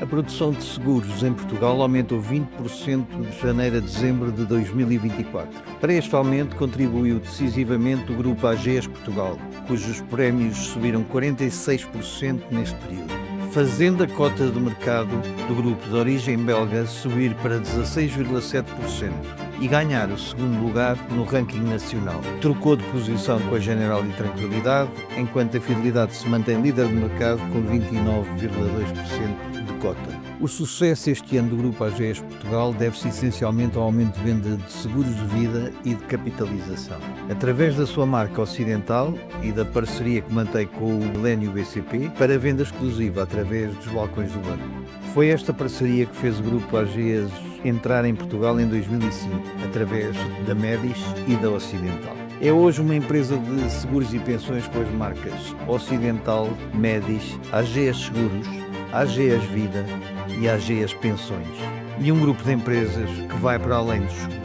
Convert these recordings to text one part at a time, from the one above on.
A produção de seguros em Portugal aumentou 20% de janeiro a dezembro de 2024. Para este aumento contribuiu decisivamente o Grupo AGES Portugal, cujos prémios subiram 46% neste período, fazendo a cota de mercado do grupo de origem belga subir para 16,7% e ganhar o segundo lugar no ranking nacional. Trocou de posição com a General e Tranquilidade, enquanto a Fidelidade se mantém líder de mercado com 29,2% de cota. O sucesso este ano do Grupo AGES Portugal deve-se essencialmente ao aumento de venda de seguros de vida e de capitalização. Através da sua marca Ocidental e da parceria que mantém com o Milênio BCP para venda exclusiva através dos balcões do banco. Foi esta parceria que fez o Grupo AGES entrar em Portugal em 2005, através da Medis e da Ocidental. É hoje uma empresa de seguros e pensões com as marcas Ocidental, Medis, AGES Seguros, AGES Vida e AGES Pensões. E um grupo de empresas que vai para além dos seguros.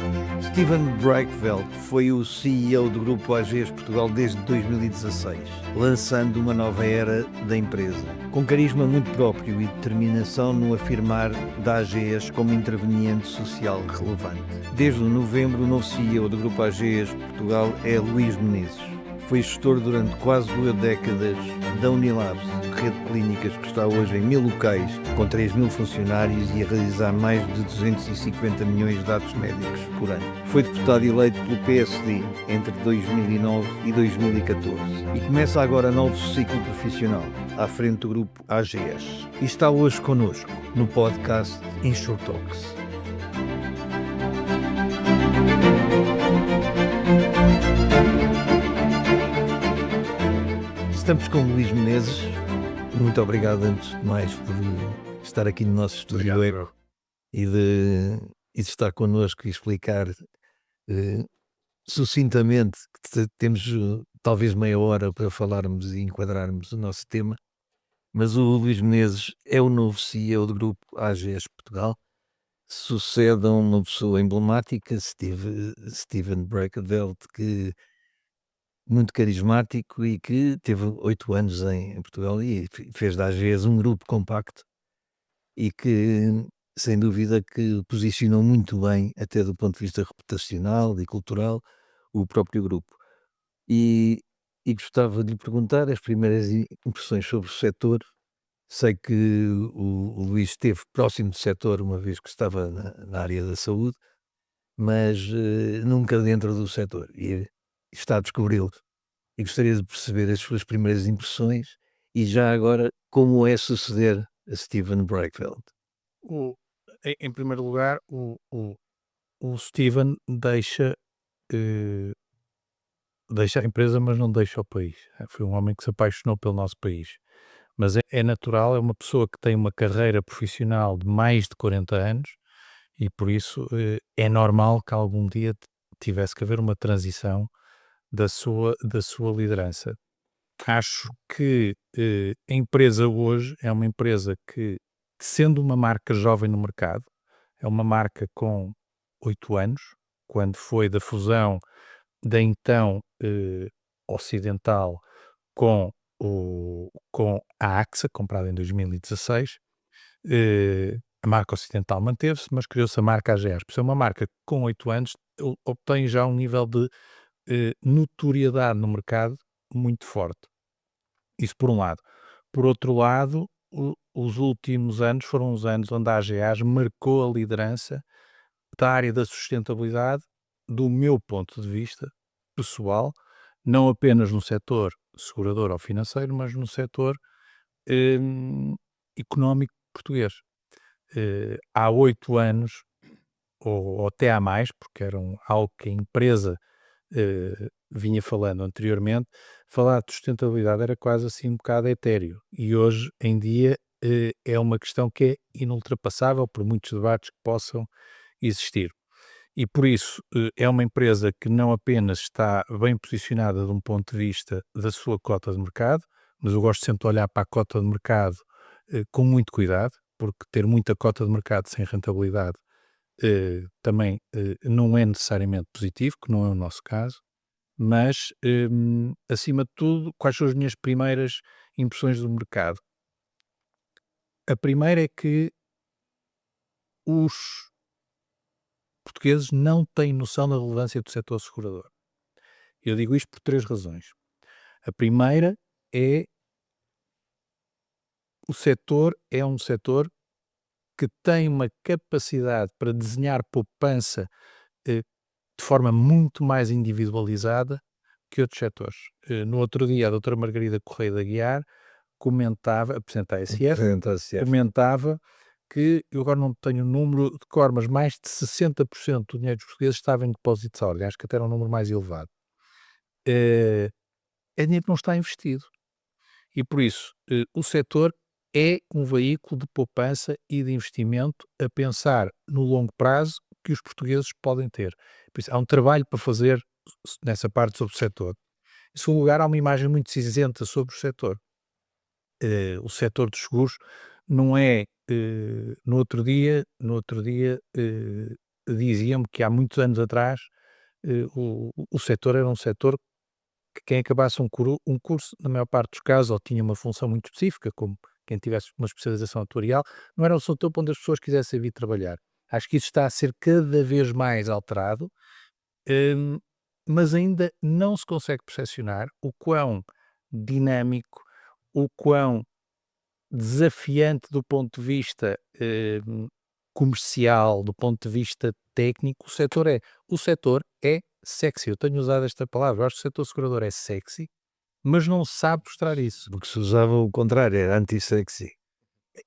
Steven Breikveld foi o CEO do Grupo AGES Portugal desde 2016, lançando uma nova era da empresa, com carisma muito próprio e determinação no afirmar da AGES como interveniente social relevante. Desde novembro, o novo CEO do Grupo AGES Portugal é Luís Menezes. Foi gestor durante quase 2 décadas da Unilabs, rede de clínicas que está hoje em 1000 locais, com 3000 funcionários e a realizar mais de 250 milhões de dados médicos por ano. Foi deputado eleito pelo PSD entre 2009 e 2014 e começa agora novo ciclo profissional à frente do grupo AGES. E está hoje connosco no podcast InsurTalks. Estamos com o Luís Menezes. Muito obrigado, antes de mais, por estar aqui no nosso estúdio Eco e de estar connosco e explicar sucintamente, que temos talvez meia hora para falarmos e enquadrarmos o nosso tema. Mas o Luís Menezes é o novo CEO do grupo AGES Portugal. Sucede a uma pessoa emblemática, Steven Breikveld, que muito carismático e que teve 8 anos em Portugal e fez da AGES um grupo compacto e que, sem dúvida, que posicionou muito bem, até do ponto de vista reputacional e cultural, o próprio grupo. E gostava de lhe perguntar as primeiras impressões sobre o setor. Sei que o Luís esteve próximo do setor uma vez que estava na área da saúde, mas nunca dentro do setor, e está a descobri-lo. E gostaria de perceber as suas primeiras impressões e já agora como é suceder a Steven Breikveld. O em primeiro lugar, o Steven deixa a empresa, mas não deixa o país. Foi um homem que se apaixonou pelo nosso país. Mas é natural, é uma pessoa que tem uma carreira profissional de mais de 40 anos e por isso, é normal que algum dia tivesse que haver uma transição da sua liderança. Acho que, a empresa hoje é uma empresa que, sendo uma marca jovem no mercado, é uma marca com 8 anos, quando foi da fusão da então, Ocidental com a AXA, comprada em 2016. A marca Ocidental manteve-se, mas criou-se a marca AGEAS. Por ser uma marca com 8 anos, obtém já um nível de, notoriedade no mercado muito forte. Isso por um lado. Por outro lado, os últimos anos foram os anos onde a AGEAS marcou a liderança da área da sustentabilidade, do meu ponto de vista pessoal, não apenas no setor segurador ou financeiro, mas no setor hum, económico português. Há 8 anos, ou até há mais, porque era algo que a empresa vinha falando anteriormente, falar de sustentabilidade era quase assim um bocado etéreo. E hoje em dia é uma questão que é inultrapassável por muitos debates que possam existir. E por isso é uma empresa que não apenas está bem posicionada de um ponto de vista da sua cota de mercado, mas eu gosto sempre de olhar para a cota de mercado com muito cuidado, porque ter muita cota de mercado sem rentabilidade também não é necessariamente positivo, que não é o nosso caso, mas acima de tudo, quais são as minhas primeiras impressões do mercado? A primeira é que os portugueses não têm noção da relevância do setor segurador. Eu digo isto por 3 razões. A primeira é o setor é um setor que tem uma capacidade para desenhar poupança, de forma muito mais individualizada que outros setores. No outro dia, a doutora Margarida Correia de Aguiar comentava, a Presidente da ASF, comentava que, eu agora não tenho o número de cor, mas mais de 60% do dinheiro dos portugueses estava em depósito de saúde, acho que até era um número mais elevado. É dinheiro que não está investido. E por isso, o setor é um veículo de poupança e de investimento a pensar no longo prazo que os portugueses podem ter. Por isso, há um trabalho para fazer nessa parte sobre o setor. Em segundo lugar, há uma imagem muito cinzenta sobre o setor. O setor dos seguros não é, no outro dia, diziam-me que há muitos anos atrás, o setor era um setor que quem acabasse um curso, na maior parte dos casos, ou tinha uma função muito específica, como quem tivesse uma especialização atuarial, não era o setor para onde as pessoas quisessem vir trabalhar. Acho que isso está a ser cada vez mais alterado, hum, mas ainda não se consegue percepcionar o quão dinâmico, o quão desafiante do ponto de vista, comercial, do ponto de vista técnico, o setor é. O setor é sexy, eu tenho usado esta palavra, eu acho que o setor segurador é sexy, mas não sabe mostrar isso. Porque se usava o contrário, era anti-sexy.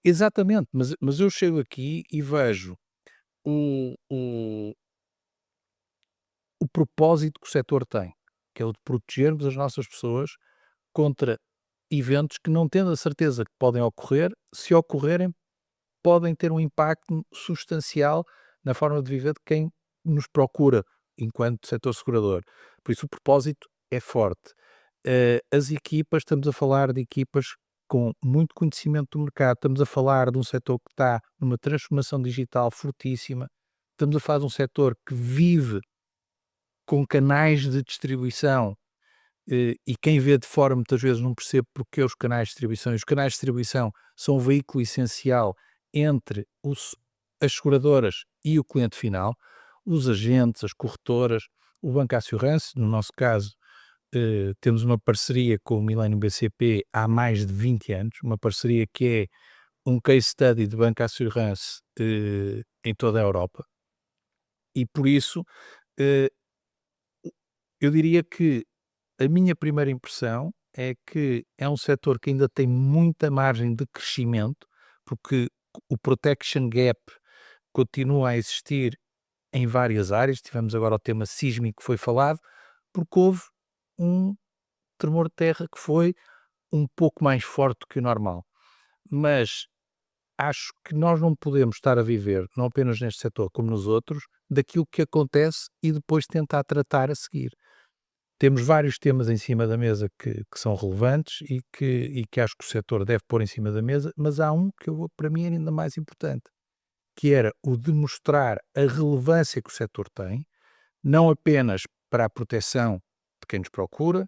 Exatamente, mas eu chego aqui e vejo o propósito que o setor tem, que é o de protegermos as nossas pessoas contra eventos que, não tendo a certeza que podem ocorrer, se ocorrerem, podem ter um impacto substancial na forma de viver de quem nos procura enquanto setor segurador. Por isso o propósito é forte. As equipas, estamos a falar de equipas com muito conhecimento do mercado, estamos a falar de um setor que está numa transformação digital fortíssima, estamos a falar de um setor que vive com canais de distribuição, e quem vê de fora muitas vezes não percebe porque os canais de distribuição. E os canais de distribuição são um veículo essencial entre as seguradoras e o cliente final, os agentes, as corretoras, o Banco Assurance, no nosso caso, temos uma parceria com o Millennium BCP há mais de 20 anos, uma parceria que é um case study de Banco Assurance em toda a Europa, e por isso eh, eu diria que a minha primeira impressão é que é um setor que ainda tem muita margem de crescimento, porque o protection gap continua a existir em várias áreas. Tivemos agora o tema sísmico que foi falado, porque houve um tremor de terra que foi um pouco mais forte do que o normal. Mas acho que nós não podemos estar a viver, não apenas neste setor como nos outros, daquilo que acontece e depois tentar tratar a seguir. Temos vários temas em cima da mesa que são relevantes e que acho que o setor deve pôr em cima da mesa, mas há um que para mim era ainda mais importante, que era o de mostrar a relevância que o setor tem, não apenas para a proteção de quem nos procura,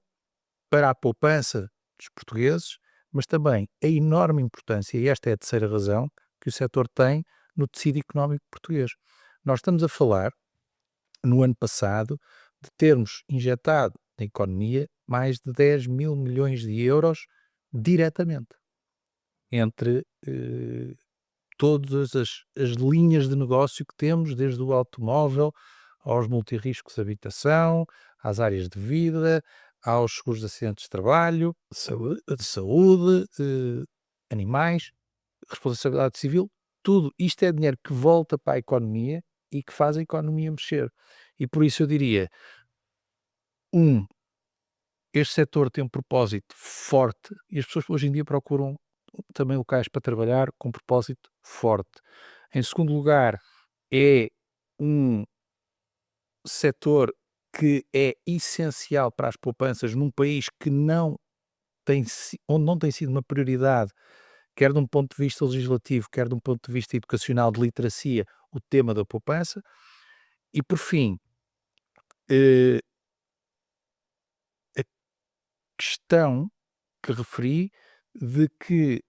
para a poupança dos portugueses, mas também a enorme importância, e esta é a terceira razão, que o setor tem no tecido económico português. Nós estamos a falar, no ano passado, de termos injetado na economia mais de 10 mil milhões de euros diretamente, entre todas as linhas de negócio que temos, desde o automóvel aos multirriscos de habitação, às áreas de vida, aos seguros de acidentes de trabalho, de saúde, animais, responsabilidade civil, tudo isto é dinheiro que volta para a economia e que faz a economia mexer. E por isso eu diria, este setor tem um propósito forte e as pessoas hoje em dia procuram também locais para trabalhar com propósito forte. Em segundo lugar, é um setor que é essencial para as poupanças num país que não onde não tem sido uma prioridade, quer de um ponto de vista legislativo, quer de um ponto de vista educacional, de literacia, o tema da poupança. E por fim, eh, a questão que referi de que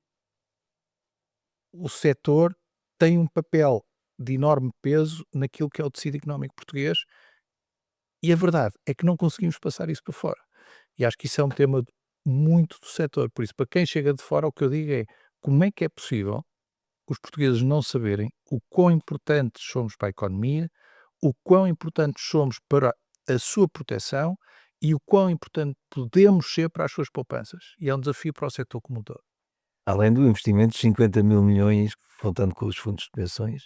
o setor tem um papel de enorme peso naquilo que é o tecido económico português e a verdade é que não conseguimos passar isso para fora. E acho que isso é um tema muito do setor. Por isso, para quem chega de fora, o que eu digo é como é que é possível os portugueses não saberem o quão importantes somos para a economia, o quão importantes somos para a sua proteção e o quão importante podemos ser para as suas poupanças. E é um desafio para o setor como um todo. Além do investimento de 50 mil milhões, contando com os fundos de pensões,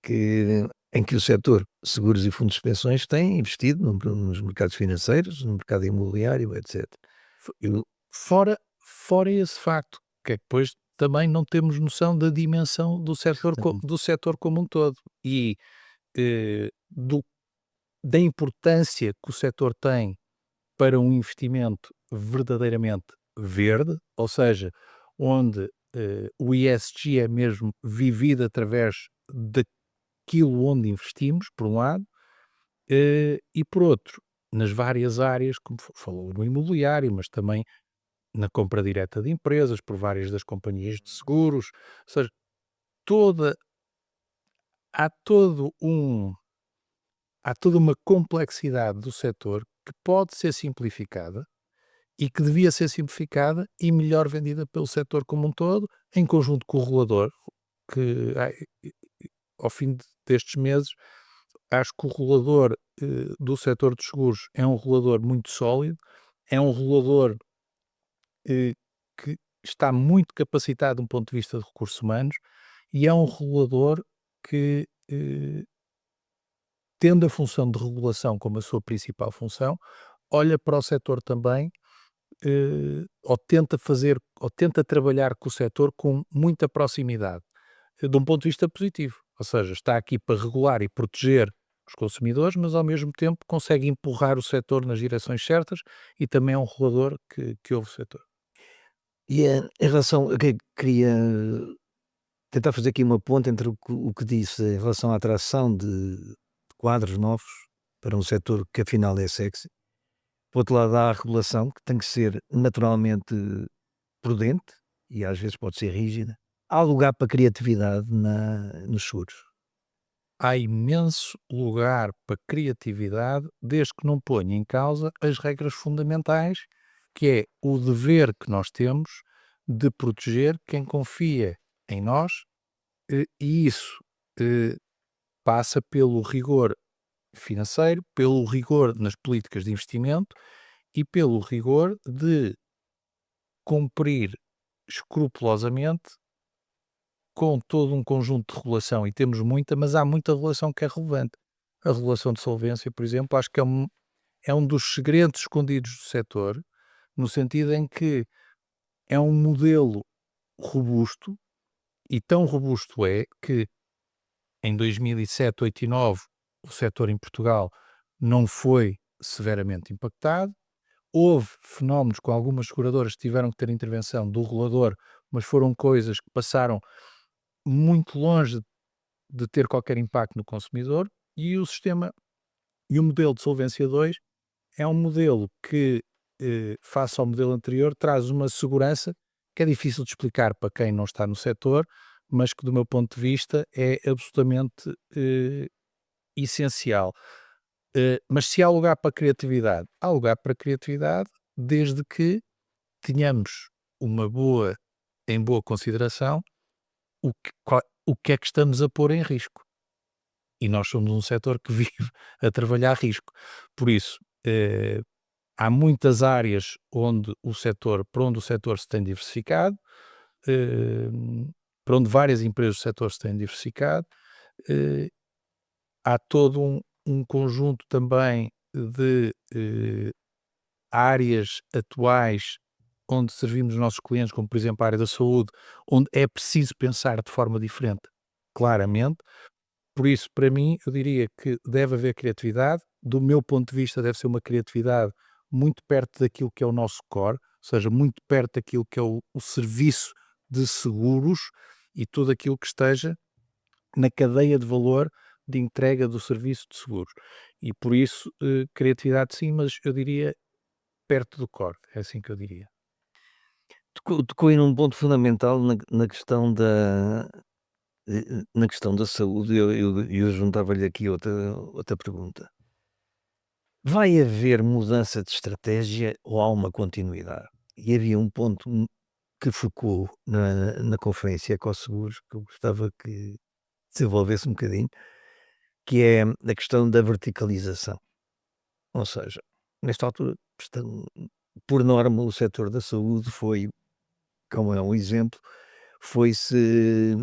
em que o setor seguros e fundos de pensões têm investido nos mercados financeiros, no mercado imobiliário, etc. Fo- fora esse facto, que é que depois também não temos noção da dimensão do setor, do setor como um todo e eh, do, da importância que o setor tem para um investimento verdadeiramente verde, ou seja, onde o ESG é mesmo vivido através daquilo onde investimos, por um lado, e por outro, nas várias áreas, como falou no imobiliário, mas também na compra direta de empresas, por várias das companhias de seguros, ou seja, toda, há todo um há toda uma complexidade do setor que pode ser simplificada e que devia ser simplificada e melhor vendida pelo setor como um todo, em conjunto com o regulador, que ao fim destes meses, acho que o regulador do setor dos seguros é um regulador muito sólido, é um regulador que está muito capacitado de um ponto de vista de recursos humanos e é um regulador que, tendo a função de regulação como a sua principal função, olha para o setor também, ou tenta trabalhar com o setor com muita proximidade, de um ponto de vista positivo. Ou seja, está aqui para regular e proteger os consumidores, mas ao mesmo tempo consegue empurrar o setor nas direções certas e também é um regulador que ouve o setor. E em relação a que queria tentar fazer aqui uma ponte entre o que disse em relação à atração de quadros novos para um setor que afinal é sexy. Por outro lado, há a regulação que tem que ser naturalmente prudente e às vezes pode ser rígida. Há lugar para criatividade nos seguros. Há imenso lugar para criatividade, desde que não ponha em causa as regras fundamentais, que é o dever que nós temos de proteger quem confia em nós, e isso eh, passa pelo rigor financeiro, pelo rigor nas políticas de investimento e pelo rigor de cumprir escrupulosamente com todo um conjunto de regulação, e temos muita, mas há muita regulação que é relevante. A regulação de solvência, por exemplo, acho que é um dos segredos escondidos do setor, no sentido em que é um modelo robusto, e tão robusto é que em 2007, 8 e 9 o setor em Portugal não foi severamente impactado. Houve fenómenos com algumas seguradoras que tiveram que ter intervenção do regulador, mas foram coisas que passaram muito longe de ter qualquer impacto no consumidor, e o sistema e o modelo de Solvência 2 é um modelo que, face ao modelo anterior, traz uma segurança que é difícil de explicar para quem não está no setor, mas que do meu ponto de vista é absolutamente essencial. Mas se há lugar para criatividade, há lugar para criatividade desde que tenhamos em boa consideração o que é que estamos a pôr em risco. E nós somos um setor que vive a trabalhar a risco. Por isso, há muitas áreas por onde o setor se tem diversificado, eh, por onde várias empresas do setor se têm diversificado. eh, Há todo um conjunto também de áreas atuais onde servimos os nossos clientes, como por exemplo a área da saúde, onde é preciso pensar de forma diferente, claramente. Por isso, para mim, eu diria que deve haver criatividade. Do meu ponto de vista, deve ser uma criatividade muito perto daquilo que é o nosso core, ou seja, muito perto daquilo que é o serviço de seguros e tudo aquilo que esteja na cadeia de valor de entrega do serviço de seguros. E por isso, criatividade sim, mas eu diria perto do core, é assim que eu diria. tocou aí num ponto fundamental na questão da saúde. Eu juntava-lhe aqui outra pergunta. Vai haver mudança de estratégia ou há uma continuidade? E havia um ponto que focou na conferência Ecoseguros, que eu gostava que desenvolvesse um bocadinho, que é a questão da verticalização. Ou seja, nesta altura, por norma, o setor da saúde foi, como é um exemplo, foi-se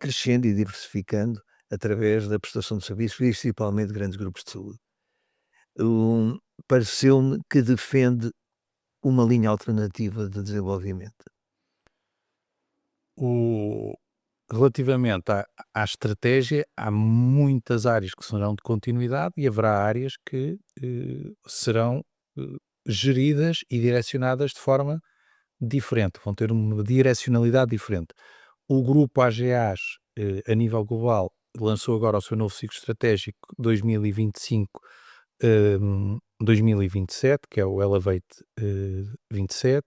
crescendo e diversificando através da prestação de serviços, principalmente de grandes grupos de saúde. Pareceu-me que defende uma linha alternativa de desenvolvimento. O Relativamente à estratégia, há muitas áreas que serão de continuidade e haverá áreas que, serão, geridas e direcionadas de forma diferente, vão ter uma direcionalidade diferente. O grupo AGAs, a nível global, lançou agora o seu novo ciclo estratégico 2025, 2027, que é o Elevate, 27,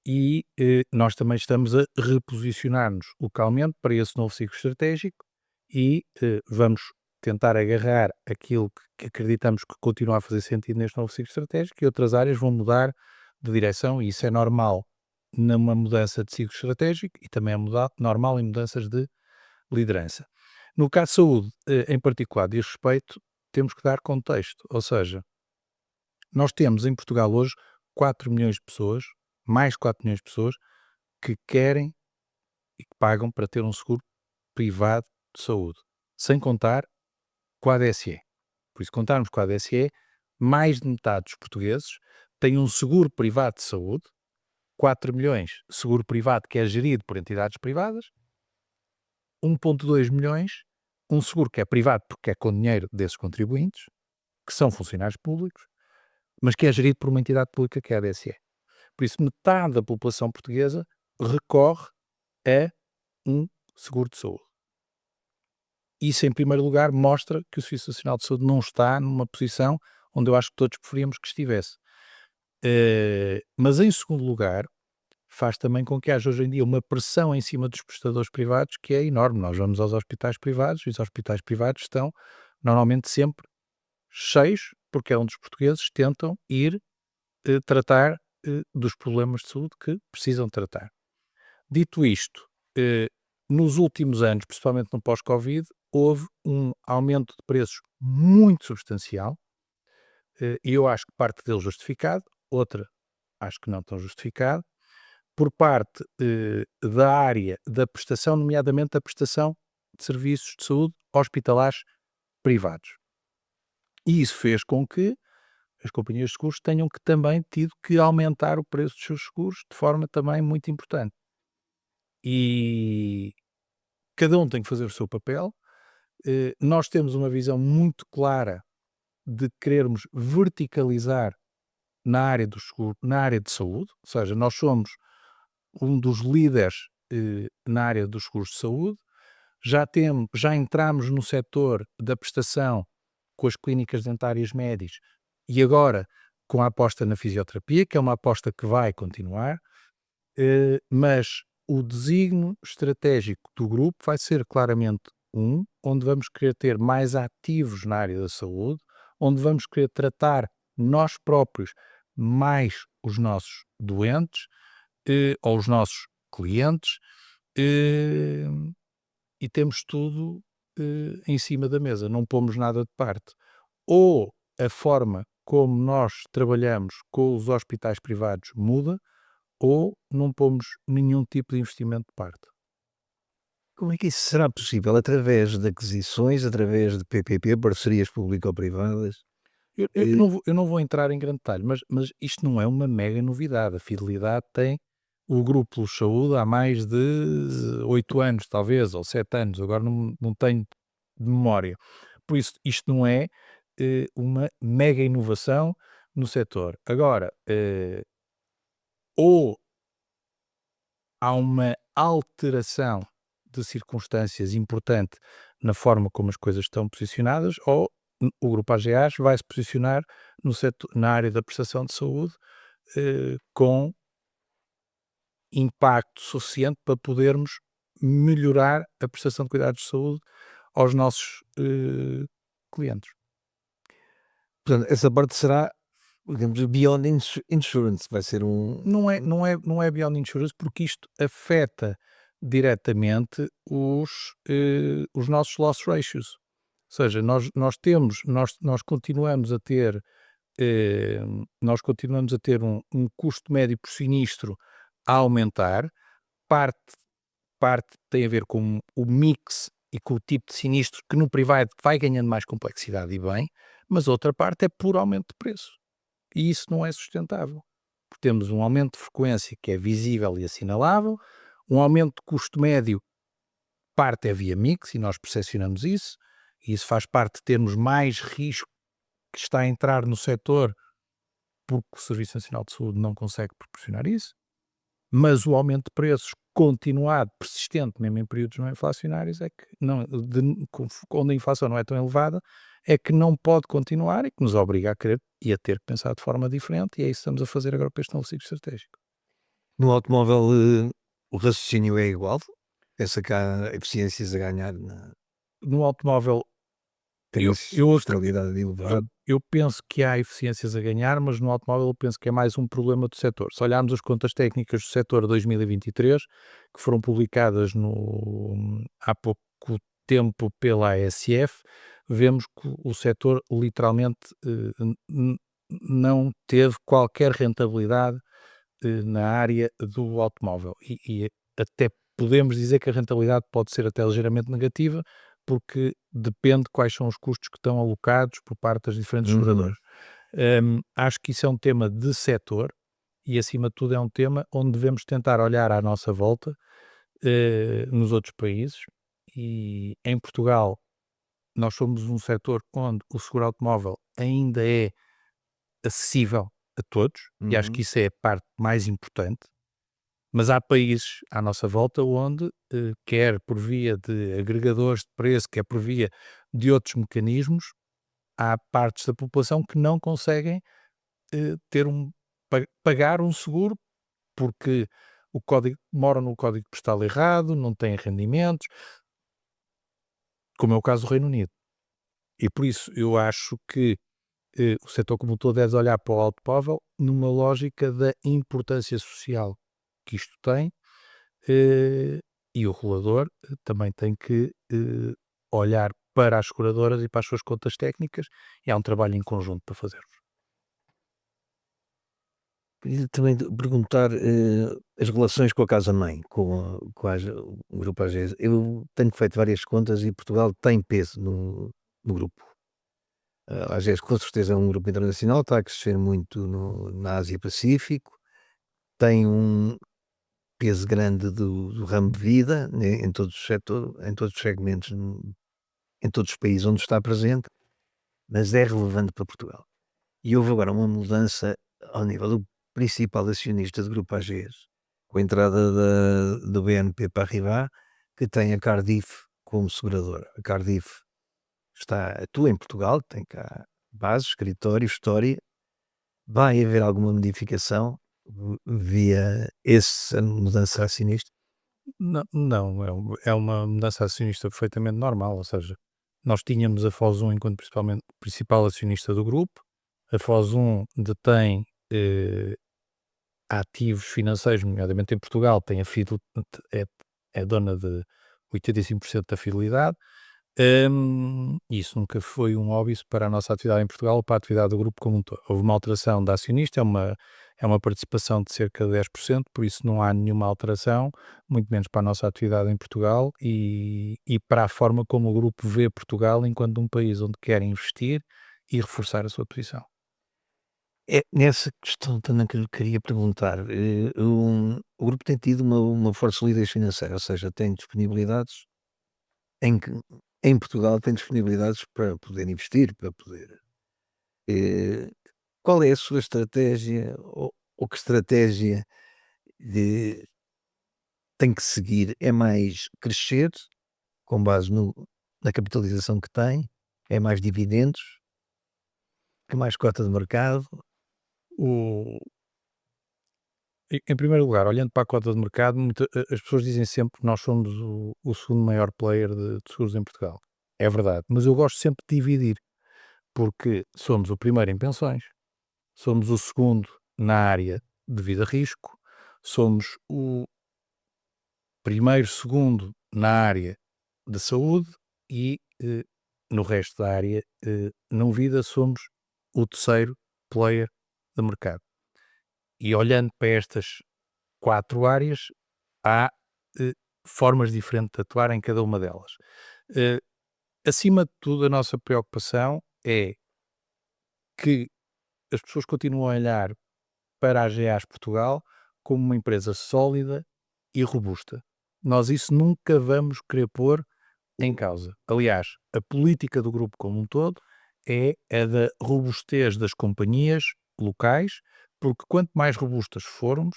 e nós também estamos a reposicionar-nos localmente para esse novo ciclo estratégico e vamos tentar agarrar aquilo que acreditamos que continua a fazer sentido neste novo ciclo estratégico e outras áreas vão mudar de direção e isso é normal numa mudança de ciclo estratégico e também é normal em mudanças de liderança. No caso de saúde, em particular, diz respeito, temos que dar contexto, ou seja, nós temos em Portugal hoje 4 milhões de pessoas, mais 4 milhões de pessoas, que querem e que pagam para ter um seguro privado de saúde, sem contar com a ADSE. Por isso, contarmos com a ADSE, mais de metade dos portugueses têm um seguro privado de saúde, 4 milhões, seguro privado que é gerido por entidades privadas, 1,2 milhões, um seguro que é privado porque é com dinheiro desses contribuintes, que são funcionários públicos, mas que é gerido por uma entidade pública que é a ADSE. Por isso, metade da população portuguesa recorre a um seguro de saúde. Isso, em primeiro lugar, mostra que o Serviço Nacional de Saúde não está numa posição onde eu acho que todos preferíamos que estivesse. Mas, em segundo lugar, faz também com que haja hoje em dia uma pressão em cima dos prestadores privados que é enorme. Nós vamos aos hospitais privados e os hospitais privados estão normalmente sempre cheios, porque é onde os portugueses tentam ir tratar dos problemas de saúde que precisam tratar. Dito isto, nos últimos anos, principalmente no pós-Covid, houve um aumento de preços muito substancial e eu acho que parte dele justificado, outra acho que não tão justificado, por parte da área da prestação, nomeadamente a prestação de serviços de saúde hospitalares privados. E isso fez com que as companhias de seguros tenham que também tido que aumentar o preço dos seus seguros de forma também muito importante. E cada um tem que fazer o seu papel. Nós temos uma visão muito clara de querermos verticalizar na área do seguro, na área de saúde, ou seja, nós somos um dos líderes na área dos seguros de saúde, já entramos no setor da prestação com as clínicas dentárias médicas e agora com a aposta na fisioterapia, que é uma aposta que vai continuar, mas o desígnio estratégico do grupo vai ser claramente onde vamos querer ter mais ativos na área da saúde, onde vamos querer tratar nós próprios mais os nossos doentes ou os nossos clientes e temos tudo em cima da mesa, não pomos nada de parte. Ou a forma como nós trabalhamos com os hospitais privados muda, ou não pomos nenhum tipo de investimento de parte. Como é que isso será possível? Através de aquisições, através de PPP, parcerias público-privadas? Eu Eh, não vou entrar em grande detalhe, mas isto não é uma mega novidade. A Fidelidade tem o Grupo Plus Saúde há mais de 8 anos, talvez, ou 7 anos, agora não tenho de memória. Por isso, isto não é uma mega inovação no setor. Agora, ou há uma alteração de circunstâncias importante na forma como as coisas estão posicionadas, ou o grupo AGAs vai se posicionar na área da prestação de saúde com impacto suficiente para podermos melhorar a prestação de cuidados de saúde aos nossos clientes. Portanto, essa parte será, digamos, beyond insurance, vai ser um. Não é beyond insurance, porque isto afeta diretamente os nossos loss ratios. Ou seja, nós continuamos a ter um custo médio por sinistro a aumentar. Parte tem a ver com o mix e com o tipo de sinistro, que no privado vai ganhando mais complexidade e bem, mas outra parte é por aumento de preço. E isso não é sustentável. Porque temos um aumento de frequência que é visível e assinalável, um aumento de custo médio, parte é via mix, e nós percepcionamos isso, e isso faz parte de termos mais risco que está a entrar no setor, porque o Serviço Nacional de Saúde não consegue proporcionar isso, mas o aumento de preços continuado, persistente, mesmo em períodos não inflacionários, é que onde a inflação não é tão elevada, é que não pode continuar e que nos obriga a querer e a ter que pensar de forma diferente, e é isso que estamos a fazer agora para este novo ciclo estratégico. No automóvel, o raciocínio é igual? Pensa que há eficiências a ganhar No automóvel, tem eu, essa eu, extralidade elevada? eu penso que há eficiências a ganhar, mas no automóvel eu penso que é mais um problema do setor. Se olharmos as contas técnicas do setor 2023, que foram publicadas há pouco tempo pela ASF, vemos que o setor literalmente não teve qualquer rentabilidade na área do automóvel. E até podemos dizer que a rentabilidade pode ser até ligeiramente negativa, porque depende de quais são os custos que estão alocados por parte das diferentes Uhum. seguradoras. Acho que isso é um tema de setor e, acima de tudo, é um tema onde devemos tentar olhar à nossa volta, nos outros países. E em Portugal, nós somos um setor onde o seguro automóvel ainda é acessível a todos, e acho que Uhum. isso é a parte mais importante. Mas há países à nossa volta onde, quer por via de agregadores de preço, quer por via de outros mecanismos, há partes da população que não conseguem ter pagar um seguro porque moram no código postal errado, não têm rendimentos, como é o caso do Reino Unido. E por isso eu acho que o setor como um todo deve olhar para o automóvel numa lógica da importância social que isto tem. Eh, e o regulador também tem que olhar para as seguradoras e para as suas contas técnicas, e há um trabalho em conjunto para fazermos. Queria também perguntar, as relações com a casa-mãe, o grupo AGES. Eu tenho feito várias contas e Portugal tem peso no grupo. A AGES com certeza é um grupo internacional, está a crescer muito na Ásia Pacífico, tem um peso grande do ramo de vida, né, em todos os em todos os segmentos, em todos os países onde está presente, mas é relevante para Portugal. E houve agora uma mudança ao nível do principal acionista do grupo AGES, com a entrada do BNP Paribas, que tem a Cardiff como seguradora. A Cardiff atua em Portugal, tem cá base, escritório, história. Vai haver alguma modificação via essa mudança acionista? Não, é uma mudança acionista perfeitamente normal, ou seja, nós tínhamos a Foz 1 enquanto principal acionista do grupo. A Foz 1 detém ativos financeiros, nomeadamente em Portugal, tem é, é dona de 85% da fidelidade. Isso nunca foi um óbice para a nossa atividade em Portugal ou para a atividade do grupo como um todo. Houve uma alteração da acionista, é uma participação de cerca de 10%, por isso não há nenhuma alteração, muito menos para a nossa atividade em Portugal e para a forma como o grupo vê Portugal enquanto um país onde quer investir e reforçar a sua posição. É nessa questão também que eu lhe queria perguntar. O grupo tem tido uma forte solidez financeira, ou seja, tem disponibilidades em que em Portugal tem disponibilidades para poder investir, para poder. eh, Qual é a sua estratégia ou que estratégia de tem que seguir? É mais crescer com base na capitalização que tem? É mais dividendos? É mais cota de mercado? O, Em primeiro lugar, olhando para a cota de mercado, as pessoas dizem sempre que nós somos o segundo maior player de seguros em Portugal. É verdade, mas eu gosto sempre de dividir, porque somos o primeiro em pensões, somos o segundo na área de vida-risco, somos o primeiro, segundo na área de saúde e no resto da área não vida somos o terceiro player de mercado. E olhando para estas 4 áreas, há eh, formas diferentes de atuar em cada uma delas. Eh, Acima de tudo, a nossa preocupação é que as pessoas continuam a olhar para a AGAs Portugal como uma empresa sólida e robusta. Nós isso nunca vamos querer pôr em causa. Aliás, a política do grupo como um todo é a da robustez das companhias locais, porque quanto mais robustas formos,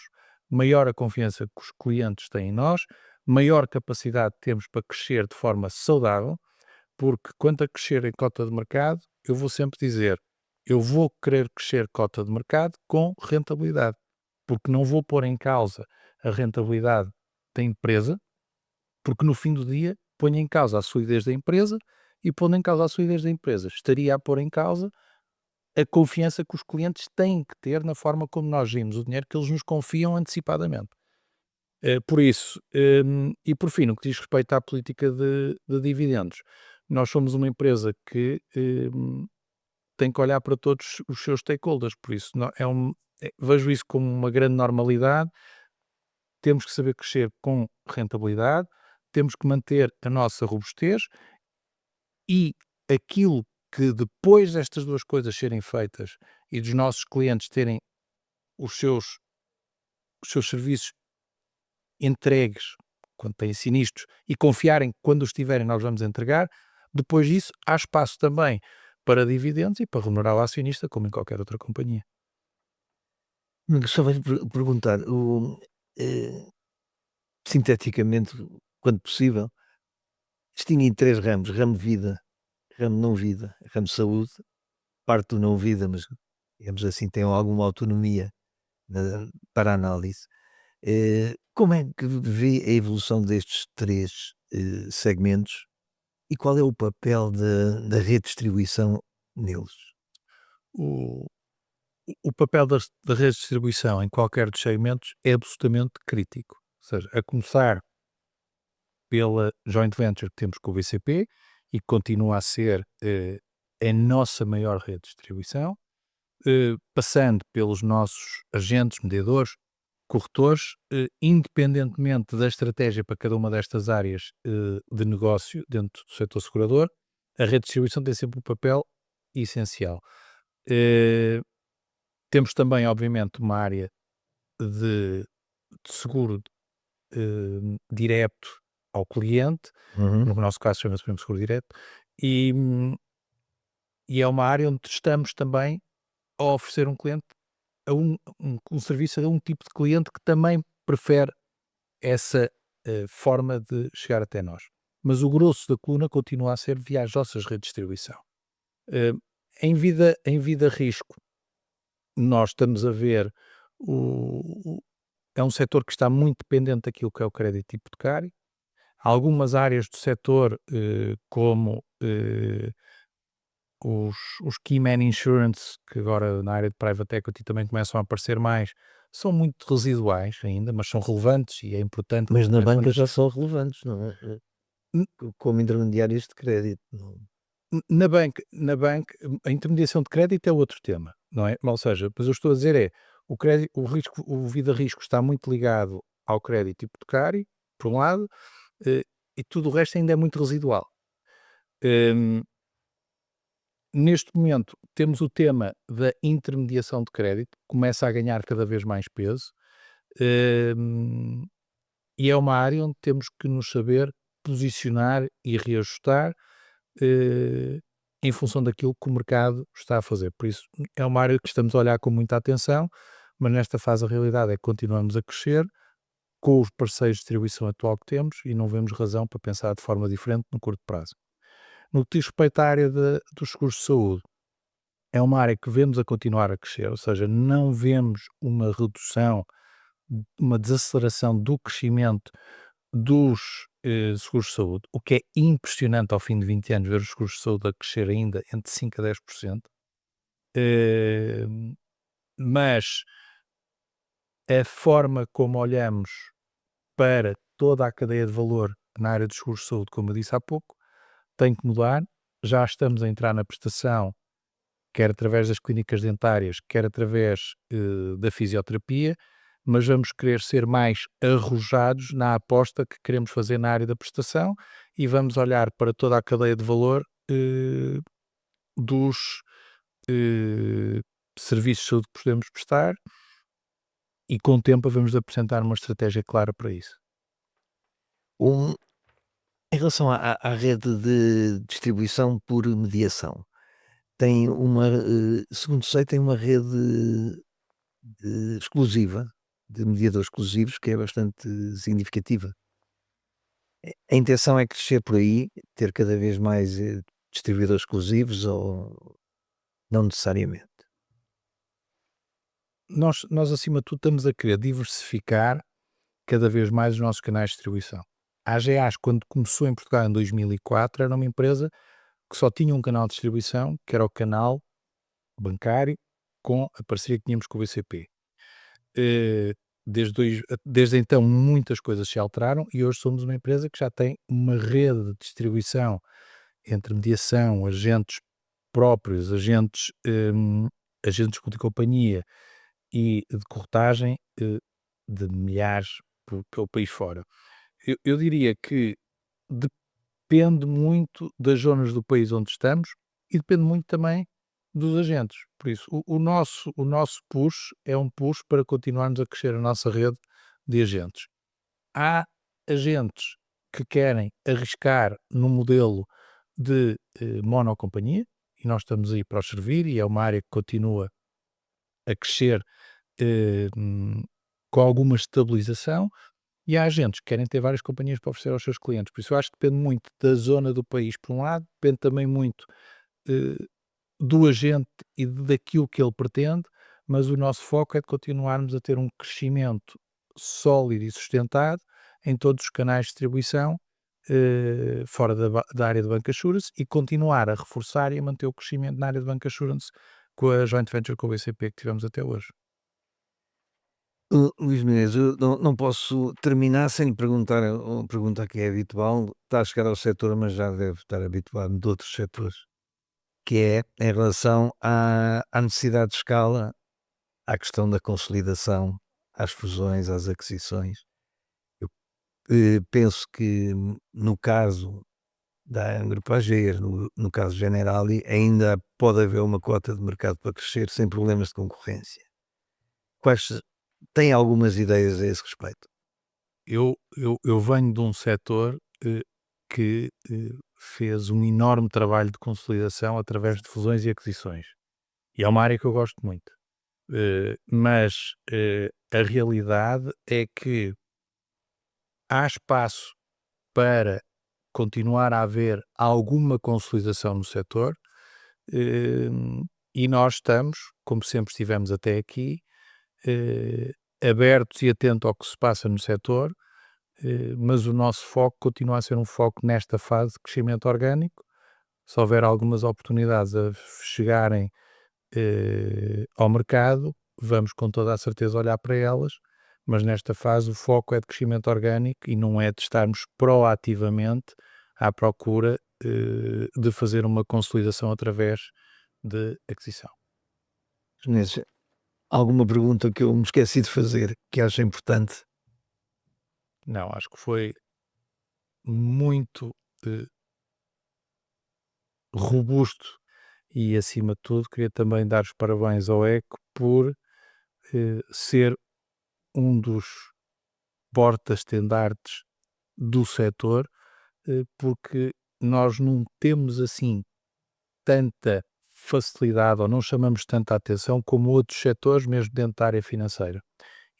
maior a confiança que os clientes têm em nós, maior capacidade temos para crescer de forma saudável, porque quanto a crescer em cota de mercado, eu vou sempre dizer, eu vou querer crescer cota de mercado com rentabilidade, porque não vou pôr em causa a rentabilidade da empresa, porque no fim do dia ponho em causa a solidez da empresa e pondo em causa a solidez da empresa, estaria a pôr em causa a confiança que os clientes têm que ter na forma como nós gerimos o dinheiro que eles nos confiam antecipadamente. Por isso, e por fim, no que diz respeito à política de dividendos, nós somos uma empresa que tem que olhar para todos os seus stakeholders, por isso vejo isso como uma grande normalidade. Temos que saber crescer com rentabilidade, temos que manter a nossa robustez e aquilo que depois destas 2 coisas serem feitas e dos nossos clientes terem os seus serviços entregues quando têm sinistros e confiarem que quando os tiverem nós vamos entregar, depois disso há espaço também para dividendos e para remunerar o acionista como em qualquer outra companhia. Gostava de perguntar, eh, sinteticamente, quando possível, distingue em 3 ramos: ramo vida, ramo não vida, ramo saúde, parte do não vida, mas digamos assim, tem alguma autonomia para análise. Como é que vê a evolução destes 3 segmentos e qual é o papel da redistribuição neles? O o papel da rede de distribuição em qualquer dos segmentos é absolutamente crítico, ou seja, a começar pela joint venture que temos com o BCP e que continua a ser, a nossa maior rede de distribuição, passando pelos nossos agentes, mediadores, corretores, independentemente da estratégia para cada uma destas áreas, de negócio dentro do setor segurador, a rede de distribuição tem sempre um papel essencial. Eh, Temos também, obviamente, uma área de seguro, direto ao cliente, Uhum. no nosso caso chama-se mesmo seguro direto, e, e é uma área onde estamos também a oferecer um cliente a um serviço a um tipo de cliente que também prefere essa, forma de chegar até nós. Mas o grosso da coluna continua a ser via as nossas redes de distribuição. Eh, em vida risco, nós estamos a ver é um setor que está muito dependente daquilo que é o crédito hipotecário. Algumas áreas do setor, como os Key Man Insurance, que agora na área de Private Equity também começam a aparecer mais, são muito residuais ainda, mas são relevantes e é importante. Mas na banca Quando já são relevantes, não é? n- Como intermediários de crédito, não. na banca, a intermediação de crédito é outro tema, não é? Ou seja, mas eu estou a dizer o crédito, o risco, o vida risco está muito ligado ao crédito hipotecário, por um lado, eh, e tudo o resto ainda é muito residual. Hum, Neste momento temos o tema da intermediação de crédito, começa a ganhar cada vez mais peso, hum, e é uma área onde temos que nos saber posicionar e reajustar, eh, em função daquilo que o mercado está a fazer. Por isso, é uma área que estamos a olhar com muita atenção, mas nesta fase a realidade é que continuamos a crescer com os parceiros de distribuição atual que temos e não vemos razão para pensar de forma diferente no curto prazo. No que diz respeito à área dos seguros de saúde, é uma área que vemos a continuar a crescer, ou seja, não vemos uma redução uma desaceleração do crescimento dos seguros de saúde, o que é impressionante ao fim de 20 anos ver os seguros de saúde a crescer ainda entre 5 a 10%. Eh, mas a forma como olhamos para toda a cadeia de valor na área dos seguros de saúde, como eu disse há pouco, tem que mudar. Já estamos a entrar na prestação, quer através das clínicas dentárias, quer através da fisioterapia, mas vamos querer ser mais arrojados na aposta que queremos fazer na área da prestação e vamos olhar para toda a cadeia de valor dos serviços de saúde que podemos prestar e com o tempo vamos apresentar uma estratégia clara para isso. Um, em relação à rede de distribuição por mediação, tem uma, segundo sei, tem uma rede exclusiva, de mediadores exclusivos, que é bastante significativa. A intenção é crescer por aí, ter cada vez mais distribuidores exclusivos ou não necessariamente? Nós, acima de tudo, estamos a querer diversificar cada vez mais os nossos canais de distribuição. A AGEAS, quando começou em Portugal em 2004, era uma empresa que só tinha um canal de distribuição, que era o canal bancário, com a parceria que tínhamos com o BCP. Desde então, muitas coisas se alteraram e hoje somos uma empresa que já tem uma rede de distribuição entre mediação, agentes próprios, agentes de companhia e de corretagem de milhares pelo país fora. Eu diria que depende muito das zonas do país onde estamos e depende muito também dos agentes. Por isso, o nosso push é um push para continuarmos a crescer a nossa rede de agentes. Há agentes que querem arriscar no modelo de monocompanhia e nós estamos aí para os servir e é uma área que continua a crescer com alguma estabilização e há agentes que querem ter várias companhias para oferecer aos seus clientes. Por isso eu acho que depende muito da zona do país, por um lado, depende também muito do agente e daquilo que ele pretende, mas o nosso foco é de continuarmos a ter um crescimento sólido e sustentado em todos os canais de distribuição fora da área de bancassurance e continuar a reforçar e a manter o crescimento na área de bancassurance com a joint venture com o BCP que tivemos até hoje. Luís Menezes, eu não posso terminar sem lhe perguntar uma pergunta que é habitual. Está a chegar ao setor, mas já deve estar habituado de outros setores, que é em relação à necessidade de escala, à questão da consolidação, às fusões, às aquisições. Eu penso que no caso da Grupo AGEAS, no caso Generali, ainda pode haver uma cota de mercado para crescer sem problemas de concorrência. Tem algumas ideias a esse respeito? Eu venho de um setor que fez um enorme trabalho de consolidação através de fusões e aquisições. E é uma área que eu gosto muito. Mas a realidade é que há espaço para continuar a haver alguma consolidação no setor e nós estamos, como sempre estivemos até aqui, abertos e atentos ao que se passa no setor, mas o nosso foco continua a ser um foco nesta fase de crescimento orgânico. Se houver algumas oportunidades a chegarem ao mercado, vamos com toda a certeza olhar para elas, mas nesta fase o foco é de crescimento orgânico e não é de estarmos proativamente à procura de fazer uma consolidação através de aquisição. Menezes, alguma pergunta que eu me esqueci de fazer, que acha importante? Não, acho que foi muito robusto e, acima de tudo, queria também dar os parabéns ao ECO por ser um dos porta-estandartes do setor, porque nós não temos assim tanta facilidade ou não chamamos tanta atenção como outros setores, mesmo dentro da área financeira.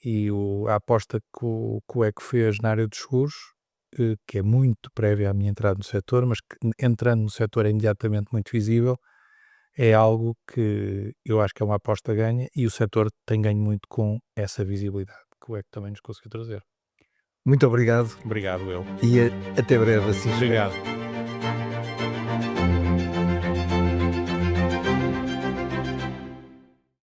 E a aposta que o ECO fez na área dos seguros, que é muito prévia à minha entrada no setor, mas que entrando no setor é imediatamente muito visível, é algo que eu acho que é uma aposta ganha e o setor tem ganho muito com essa visibilidade. que o EC também nos conseguiu trazer. Muito obrigado Obrigado, eu. e até breve, assim espero. Obrigado.